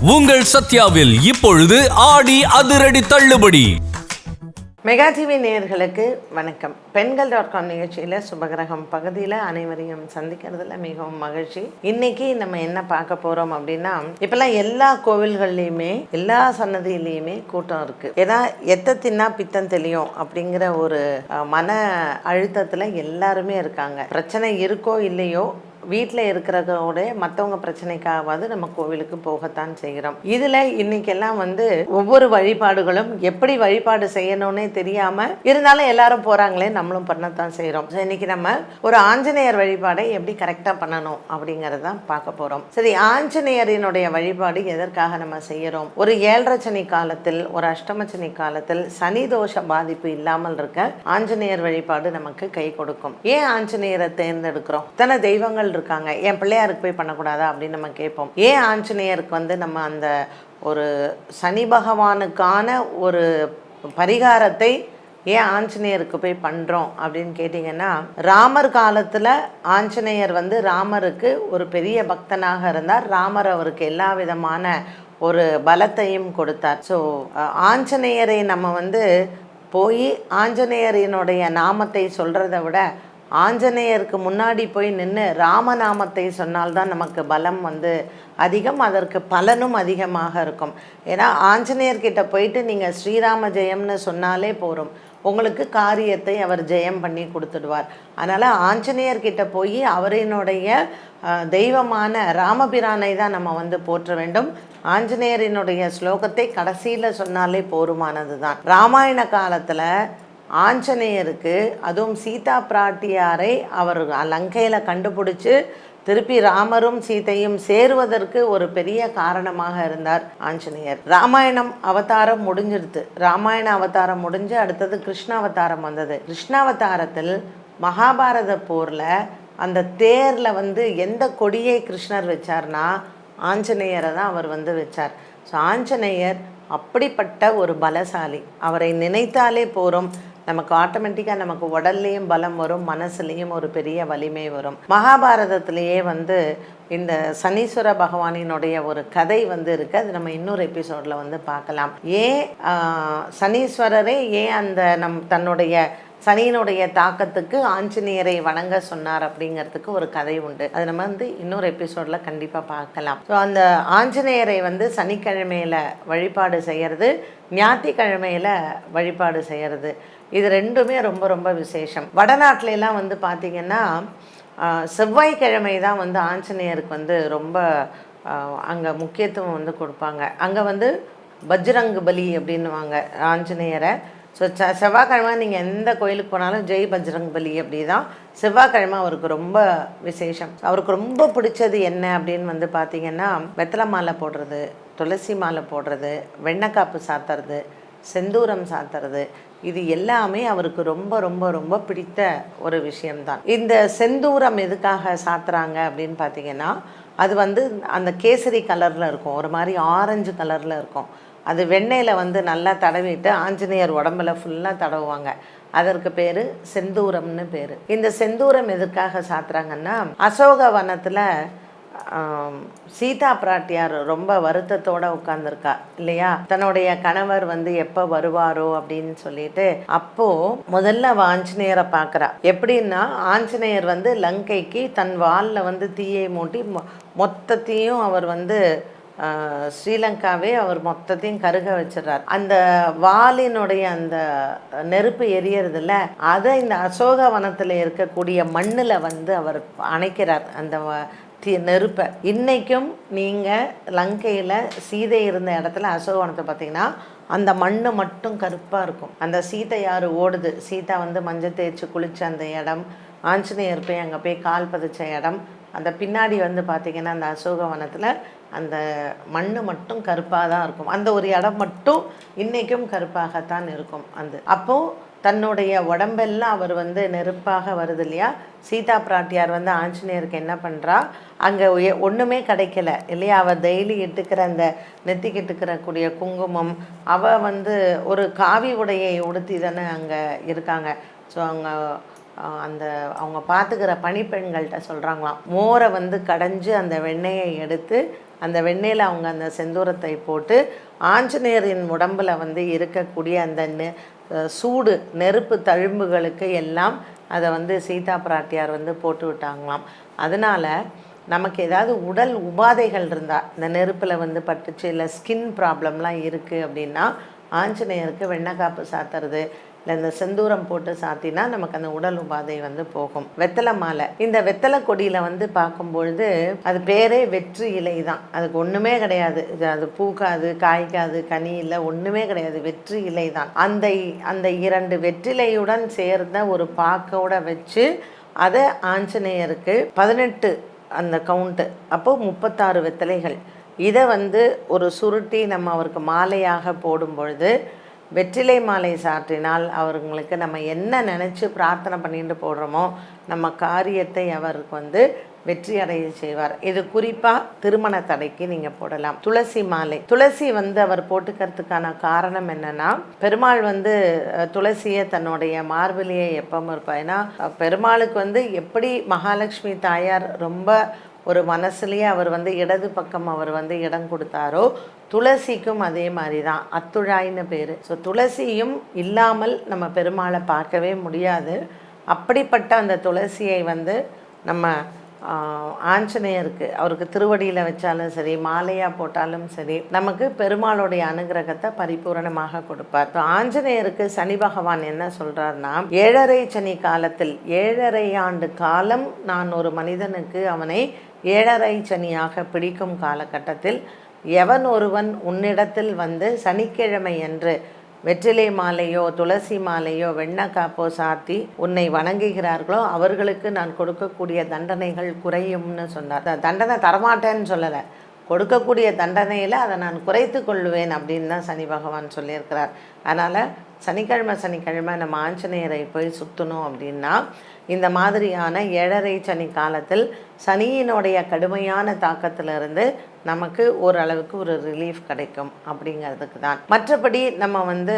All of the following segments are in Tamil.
உங்கள் சத்யாவில் இப்பொழுது ஆடி அதிரடி தள்ளுபடி. மெகா டிவி நேயர்களுக்கு வணக்கம். பெண்கள்.com நிகழ்ச்சியில் சுபகிரகம் பகுதியில் அனைவரையும் சந்திக்கிறதுல மிகவும் மகிழ்ச்சி. இன்னைக்கு நம்ம என்ன பார்க்க போகிறோம் அப்படின்னா, இப்போல்லாம் எல்லா கோவில்கள்லையுமே எல்லா சன்னதியிலையுமே கூட்டம் இருக்குது. ஏன்னா எத்த தின்னா பித்தம் தெளியும் அப்படிங்கிற ஒரு மன அழுத்தத்தில் எல்லாருமே இருக்காங்க. பிரச்சனை இருக்கோ இல்லையோ, வீட்டில் இருக்கிறதோட மற்றவங்க பிரச்சனைக்காவது நம்ம கோவிலுக்கு போகத்தான் செய்கிறோம். இதில் இன்னைக்கெல்லாம் ஒவ்வொரு வழிபாடுகளும் எப்படி வழிபாடு செய்யணும்னே தெரியாமல் இருந்தாலும் எல்லாரும் போகிறாங்களே, நம்மளும் பண்ணத்தான் செய்கிறோம். இன்னைக்கு நம்ம ஒரு ஆஞ்சநேயர் வழிபாடை எப்படி கரெக்டாக பண்ணணும் அப்படிங்கிறதான் பார்க்க போகிறோம். சரி, ஆஞ்சநேயரினுடைய வழிபாடு எதற்காக நம்ம செய்கிறோம்? ஒரு 7.5 சனி காலத்தில், ஒரு அஷ்டம சனி காலத்தில் சனி தோஷ பாதிப்பு இல்லாமல் இருக்க ஆஞ்சநேயர் வழிபாடு நமக்கு கை கொடுக்கும். ஏன் ஆஞ்சநேயரை தேர்ந்தெடுக்கிறோம்? இத்தனை தெய்வங்கள் இருக்காங்க, என் பிள்ளையாருக்கு போய் பண்ணக்கூடாதா அப்படின்னு நம்ம கேட்போம். ஏன் ஆஞ்சநேயருக்கு நம்ம அந்த ஒரு சனி பகவானுக்கான ஒரு பரிகாரத்தை ஏன் ஆஞ்சநேயருக்கு போய் பண்ணுறோம் அப்படின்னு கேட்டிங்கன்னா, ராமர் காலத்தில் ஆஞ்சநேயர் ராமருக்கு ஒரு பெரிய பக்தனாக இருந்தார். ராமர் அவருக்கு எல்லா விதமான ஒரு பலத்தையும் கொடுத்தார். ஸோ ஆஞ்சநேயரை நம்ம போய் ஆஞ்சநேயரினுடைய நாமத்தை சொல்கிறத விட ஆஞ்சநேயருக்கு முன்னாடி போய் நின்று ராமநாமத்தை சொன்னால்தான் நமக்கு பலம் அதிகம், அதற்கு பலனும் அதிகமாக இருக்கும். ஏன்னா ஆஞ்சநேயர்கிட்ட போயிட்டு நீங்கள் ஸ்ரீராம ஜெயம்னு சொன்னாலே போகிறோம், உங்களுக்கு காரியத்தை அவர் ஜெயம் பண்ணி கொடுத்துடுவார். அதனால் ஆஞ்சநேயர்கிட்ட போய் அவரினுடைய தெய்வமான ராமபிரானை தான் நம்ம போற்ற வேண்டும். ஆஞ்சநேயரினுடைய ஸ்லோகத்தை கடைசியில் சொன்னாலே போருமானது தான். ராமாயண காலத்தில் ஆஞ்சநேயருக்கு, அதுவும் சீதா பிராட்டியாரை அவர் லங்கையில் கண்டுபிடிச்சி திருப்பி ராமரும் சீதையும் சேருவதற்கு ஒரு பெரிய காரணமாக இருந்தார் ஆஞ்சநேயர். ராமாயணம் அவதாரம் முடிஞ்சிடுது. ராமாயண அவதாரம் முடிஞ்சு அடுத்தது கிருஷ்ண அவதாரம் வந்தது. கிருஷ்ணாவதாரத்தில் மகாபாரத போரில் அந்த தேரில் எந்த கொடியை கிருஷ்ணர் வச்சார்னா ஆஞ்சநேயரை தான் அவர் வச்சார். ஸோ ஆஞ்சநேயர் அப்படிப்பட்ட ஒரு பலசாலி. அவரை நினைத்தாலே போகிறோம், நமக்கு ஆட்டோமேட்டிக்காக நமக்கு உடல்லையும் பலம் வரும், மனசுலேயும் ஒரு பெரிய வலிமை வரும். மகாபாரதத்திலேயே இந்த சனீஸ்வர பகவானினுடைய ஒரு கதை இருக்குது. அது நம்ம இன்னொரு எபிசோடில் பார்க்கலாம். ஏன் சனீஸ்வரரே ஏன் அந்த தன்னுடைய சனியினுடைய தாக்கத்துக்கு ஆஞ்சநேயரை வணங்க சொன்னார் அப்படிங்கிறதுக்கு ஒரு கதை உண்டு. அது நம்ம இன்னொரு எபிசோடில் கண்டிப்பாக பார்க்கலாம். ஸோ அந்த ஆஞ்சநேயரை சனிக்கிழமையில் வழிபாடு செய்கிறது, ஞாயிற்றுக்கிழமையில் வழிபாடு செய்கிறது, இது ரெண்டுமே ரொம்ப ரொம்ப விசேஷம். வடநாட்டிலலாம் பார்த்திங்கன்னா செவ்வாய்க்கிழமை தான் ஆஞ்சநேயருக்கு ரொம்ப அங்கே முக்கியத்துவம் கொடுப்பாங்க. அங்கே பஜ்ரங் பலி அப்படின்னுவாங்க ஆஞ்சநேயரை. ஸோ செவ்வாய்க்கிழமை நீங்கள் எந்த கோயிலுக்கு போனாலும் ஜெய் பஜ்ரங் பலி அப்படி தான். செவ்வாய்க்கிழமை அவருக்கு ரொம்ப விசேஷம். அவருக்கு ரொம்ப பிடிச்சது என்ன அப்படின்னு பார்த்திங்கன்னா, வெத்தலை மாலை போடுறது, துளசி மாலை போடுறது, வெண்ணக்காப்பு சாத்துறது, செந்தூரம் சாத்துறது, இது எல்லாமே அவருக்கு ரொம்ப ரொம்ப ரொம்ப பிடித்த ஒரு விஷயம்தான். இந்த செந்தூரம் எதுக்காக சாத்துறாங்க அப்படின்னு பார்த்திங்கன்னா, அது அந்த கேசரி கலரில் இருக்கும், ஒரு மாதிரி ஆரஞ்சு கலரில் இருக்கும். அது வெண்ணெயில் நல்லா தடவிட்டு ஆஞ்சநேயர் உடம்புல ஃபுல்லாக தடவுவாங்க. அதற்கு பேர் செந்தூரம்னு பேர். இந்த செந்தூரம் எதுக்காக சாத்துறாங்கன்னா, அசோக வனத்தில் சீதா பிராட்டியார் ரொம்ப வருத்தத்தோடு உட்கார்ந்துருக்கா இல்லையா, தன்னுடைய கணவர் எப்போ வருவாரோ அப்படின்னு சொல்லிட்டு. அப்போது முதல்ல ஆஞ்சநேயரை பார்க்குறா. எப்படின்னா, ஆஞ்சநேயர் லங்கைக்கு தன் வாலில் தீயை மூட்டி மொத்தத்தையும் அவர் ஸ்ரீலங்காவே அவர் மொத்தத்தையும் கருக வச்சிடறார். அந்த வாலினுடைய அந்த நெருப்பு எரியறதில்ல, அதை இந்த அசோக வனத்தில் இருக்கக்கூடிய மண்ணில் அவர் அணைக்கிறார் அந்த நெருப்பை. இன்றைக்கும் நீங்கள் லங்கையில் சீதை இருந்த இடத்துல அசோகவனத்தை பார்த்தீங்கன்னா அந்த மண் மட்டும் கருப்பாக இருக்கும். அந்த சீதை யார் ஓடுது, சீதா மஞ்சள் தேய்ச்சி குளித்த அந்த இடம், ஆஞ்சநேயர் போய் அங்கே போய் கால் பதிச்ச இடம், அந்த பின்னாடி பார்த்திங்கன்னா அந்த அசோகவனத்தில் அந்த மண் மட்டும் கருப்பாக தான் இருக்கும். அந்த ஒரு இடம் மட்டும் இன்றைக்கும் கருப்பாகத்தான் இருக்கும். அப்போது தன்னுடைய உடம்பெல்லாம் அவர் நெருப்பாக வருது இல்லையா. சீதா பிராட்டியார் ஆஞ்சநேயருக்கு என்ன பண்ணுறா, அங்கே ஒன்றுமே கிடைக்கல இல்லையா. அவள் டெய்லி இட்டுக்கிற அந்த நெத்திக்கு இட்டுக்கிறக்கூடிய குங்குமம், அவள் ஒரு காவி உடையை உடுத்தி தானே அங்கே இருக்காங்க. ஸோ அங்கே அந்த அவங்க பார்த்துக்கிற பணிப்பெண்கள்கிட்ட சொல்கிறாங்களாம், மோரை வந்து கடைஞ்சி அந்த வெண்ணெயை எடுத்து அந்த வெண்ணெயில் அவங்க அந்த செந்தூரத்தை போட்டு ஆஞ்சநேயரின் உடம்பில் வந்து இருக்கக்கூடிய அந்த சூடு நெருப்பு தழும்புகளுக்கு எல்லாம் அதை வந்து சீதா பிராட்டியார் வந்து போட்டு விட்டாங்களாம். அதனால் நமக்கு ஏதாவது உடல் உபாதைகள் இருந்தால், இந்த நெருப்பில் வந்து பட்டுச்சு, இல்லை ஸ்கின் ப்ராப்ளம்லாம் இருக்குது அப்படின்னா ஆஞ்சநேயருக்கு வெண்ணக்காப்பு சாத்துறது இல்லை இந்த செந்தூரம் போட்டு சாத்தினா நமக்கு அந்த உடல் உபாதை வந்து போகும். வெத்தலை மாலை, இந்த வெத்தலை கொடியில் வந்து பார்க்கும்பொழுது அது பேரே வெற்றி இலை தான், அதுக்கு ஒன்றுமே கிடையாது, அது பூக்காது காய்க்காது கனி இல்லை ஒன்றுமே கிடையாது, வெற்றி இலை தான். அந்த 2 வெற்றிலையுடன் சேர்ந்த ஒரு பாக்கோட வச்சு அதை ஆஞ்சநேயருக்கு 18 அந்த கவுண்ட்டு, அப்போது 36 வெத்தலைகள், இதை வந்து ஒரு சுருட்டி நம்ம அவருக்கு மாலையாக போடும் பொழுது வெற்றிலை மாலை சாற்றினால் அவர்களுக்கு நம்ம என்ன நினச்சி பிரார்த்தனை பண்ணிட்டு போடுறோமோ நம்ம காரியத்தை அவருக்கு வந்து வெற்றி அடைய செய்வார். இது குறிப்பாக திருமண தடைக்கு நீங்கள் போடலாம். துளசி மாலை, துளசி வந்து அவர் போட்டுக்கிறதுக்கான காரணம் என்னென்னா, பெருமாள் வந்து துளசியை தன்னுடைய மார்பிலேயே எப்பவும் இருப்பார். ஏன்னா பெருமாளுக்கு வந்து எப்படி மகாலட்சுமி தாயார் ரொம்ப ஒரு மனசுலேயே அவர் வந்து இடது பக்கம் அவர் வந்து இடம் கொடுத்தாரோ, துளசிக்கும் அதே மாதிரி தான், அத்துழாயின்னு பேர். ஸோ துளசியும் இல்லாமல் நம்ம பெருமாளை பார்க்கவே முடியாது. அப்படிப்பட்ட அந்த துளசியை வந்து நம்ம ஆஞ்சநேயருக்கு அவருக்கு திருவடியில் வச்சாலும் சரி, மாலையாக போட்டாலும் சரி, நமக்கு பெருமாளுடைய அனுகிரகத்தை பரிபூரணமாக கொடுப்பார். ஆஞ்சநேயருக்கு சனி பகவான் என்ன சொல்கிறார்னா, 7.5 சனி காலத்தில் 7.5 ஆண்டு காலம் நான் ஒரு மனிதனுக்கு அவனை 7.5 சனியாக பிடிக்கும் காலகட்டத்தில் எவன் ஒருவன் உன்னிடத்தில் வந்து சனிக்கிழமை என்று வெற்றிலை மாலையோ துளசி மாலையோ வெண்ணக்காப்போ சாத்தி உன்னை வணங்குகிறார்களோ அவர்களுக்கு நான் கொடுக்கக்கூடிய தண்டனைகள் குறையும்னு சொன்னார். தண்டனை தரமாட்டேன்னு சொல்லலை, கொடுக்கக்கூடிய தண்டனையில் அதை நான் குறைத்து கொள்வேன் அப்படின்னு தான் சனி பகவான் சொல்லியிருக்கிறார். அதனால் சனிக்கிழமை நம்ம ஆஞ்சநேயரை போய் சுற்றணும் அப்படின்னா இந்த மாதிரியான 7.5 சனி காலத்தில் சனியினுடைய கடுமையான தாக்கத்திலிருந்து நமக்கு ஓரளவுக்கு ஒரு ரிலீஃப் கிடைக்கும் அப்படிங்கிறதுக்கு தான். மற்றபடி நம்ம வந்து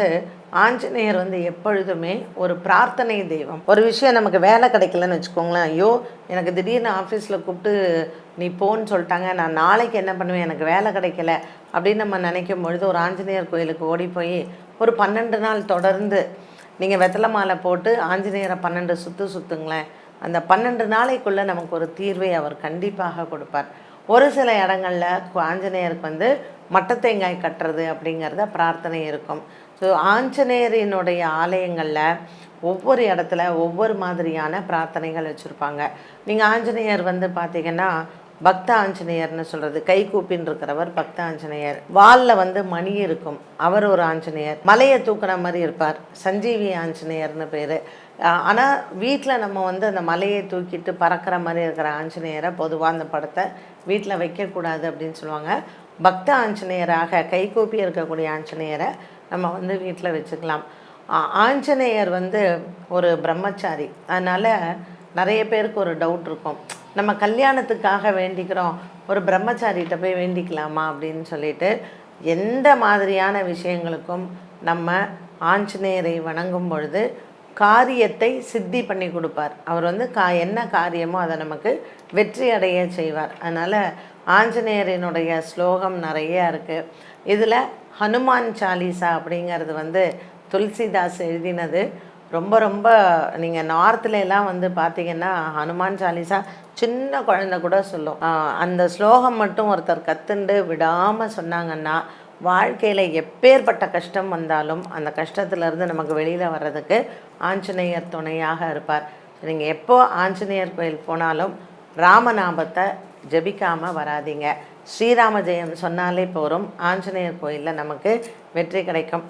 ஆஞ்சநேயர் வந்து எப்பொழுதுமே ஒரு பிரார்த்தனை தெய்வம். ஒரு விஷயம் நமக்கு வேலை கிடைக்கலன்னு வச்சுக்கோங்களேன், ஐயோ எனக்கு திடீர்னு ஆஃபீஸில் கூப்பிட்டு நீ போன்னு சொல்லிட்டாங்க, நான் நாளைக்கு என்ன பண்ணுவேன், எனக்கு வேலை கிடைக்கல அப்படின்னு நம்ம நினைக்கும் பொழுது ஒரு ஆஞ்சநேயர் கோயிலுக்கு ஓடி போய் ஒரு 12 நாள் தொடர்ந்து நீங்கள் வெத்தலை மாலை போட்டு ஆஞ்சநேயரை 12 சுற்றுங்களேன், அந்த 12 நாளைக்குள்ளே நமக்கு ஒரு தீர்வை அவர் கண்டிப்பாக கொடுப்பார். ஒரு சில இடங்களில் ஆஞ்சநேயருக்கு வந்து மட்டத்தேங்காய் கட்டுறது அப்படிங்கிறத பிரார்த்தனை இருக்கும். ஸோ ஆஞ்சநேயரினுடைய ஆலயங்களில் ஒவ்வொரு இடத்துல ஒவ்வொரு மாதிரியான பிரார்த்தனைகள் வச்சுருப்பாங்க. நீங்கள் ஆஞ்சநேயர் வந்து பார்த்திங்கன்னா பக்த ஆஞ்சநேயர்னு சொல்கிறது, கை கூப்பின்னு இருக்கிறவர் பக்த ஆஞ்சநேயர். வாலில் வந்து மணி இருக்கும், அவர் ஒரு ஆஞ்சநேயர். மலையை தூக்குன மாதிரி இருப்பார், சஞ்சீவி ஆஞ்சநேயர்னு பேர். ஆனால் வீட்டில் நம்ம வந்து அந்த மலையை தூக்கிட்டு பறக்கிற மாதிரி இருக்கிற ஆஞ்சநேயரை பொதுவாக அந்த படத்தை வீட்டில் வைக்கக்கூடாது அப்படின்னு சொல்லுவாங்க. பக்த ஆஞ்சநேயராக கைகூப்பி இருக்கக்கூடிய ஆஞ்சநேயரை நம்ம வந்து வீட்டில் வச்சுக்கலாம். ஆஞ்சநேயர் வந்து ஒரு பிரம்மச்சாரி, அதனால் நிறைய பேருக்கு ஒரு டவுட் இருக்கும், நம்ம கல்யாணத்துக்காக வேண்டிக்கிறோம், ஒரு பிரம்மச்சாரிகிட்ட போய் வேண்டிக்கலாமா அப்படின்னு சொல்லிட்டு. எந்த மாதிரியான விஷயங்களுக்கும் நம்ம ஆஞ்சநேயரை வணங்கும் பொழுது காரியத்தை சித்தி பண்ணி கொடுப்பார். அவர் வந்து என்ன காரியமோ அதை நமக்கு வெற்றி அடைய செய்வார். அதனால் ஆஞ்சநேயரினுடைய ஸ்லோகம் நிறைய இருக்குது. இதில் ஹனுமான் சாலிசா அப்படிங்கிறது வந்து துளசிதாஸ் எழுதினது. ரொம்ப ரொம்ப நீங்கள் நார்த்துலலாம் வந்து பார்த்திங்கன்னா ஹனுமான் சாலிசா சின்ன குழந்தை கூட சொல்லும். அந்த ஸ்லோகம் மட்டும் ஒருத்தர் கற்றுண்டு விடாமல் சொன்னாங்கன்னா வாழ்க்கையில் எப்பேற்பட்ட கஷ்டம் வந்தாலும் அந்த கஷ்டத்துலேருந்து நமக்கு வெளியில் வர்றதுக்கு ஆஞ்சநேயர் துணையாக இருப்பார். நீங்கள் எப்போ ஆஞ்சநேயர் கோயில் போனாலும் ராமநாமத்தை ஜபிக்காமல் வராதிங்க. ஸ்ரீராம ஜெயம் சொன்னாலே போகிறோம், ஆஞ்சநேயர் கோயிலில் நமக்கு வெற்றி கிடைக்கும்.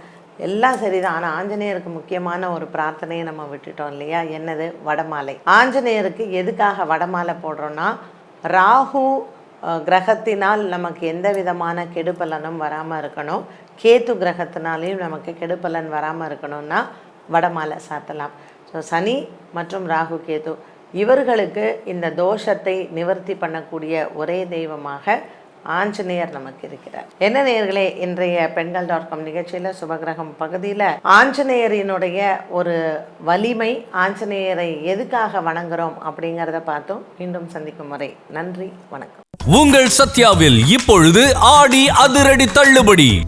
எல்லாம் சரிதான், ஆனால் ஆஞ்சநேயருக்கு முக்கியமான ஒரு பிரார்த்தனையை நம்ம விட்டுட்டோம் இல்லையா? என்னது? வடமாலை. ஆஞ்சநேயருக்கு எதுக்காக வடமாலை போடுறோன்னா, ராகு கிரகத்தினால் நமக்கு எந்த விதமான கெடுபலனும் வராமல் இருக்கணும், கேத்து கிரகத்தினாலேயும் நமக்கு கெடுபலன் வராமல் இருக்கணும்னா வடமாலை சாத்தலாம். ஸோ சனி மற்றும் ராகு கேது இவர்களுக்கு இந்த தோஷத்தை நிவர்த்தி பண்ணக்கூடிய ஒரே தெய்வமாக ஆஞ்சநேயர் நமக்கு இருக்கிறார். என்ன நேயர்களே, இன்றைய பெண்கள்.com நிகழ்ச்சியில் சுபகிரகம் பகுதியில் ஆஞ்சநேயரினுடைய ஒரு வலிமை, ஆஞ்சநேயரை எதுக்காக வணங்குறோம் அப்படிங்கிறத பார்த்தோம். மீண்டும் சந்திக்கும் முறை நன்றி, வணக்கம். உங்கள் சத்யாவில் இப்பொழுது ஆடி அதிரடி தள்ளுபடி.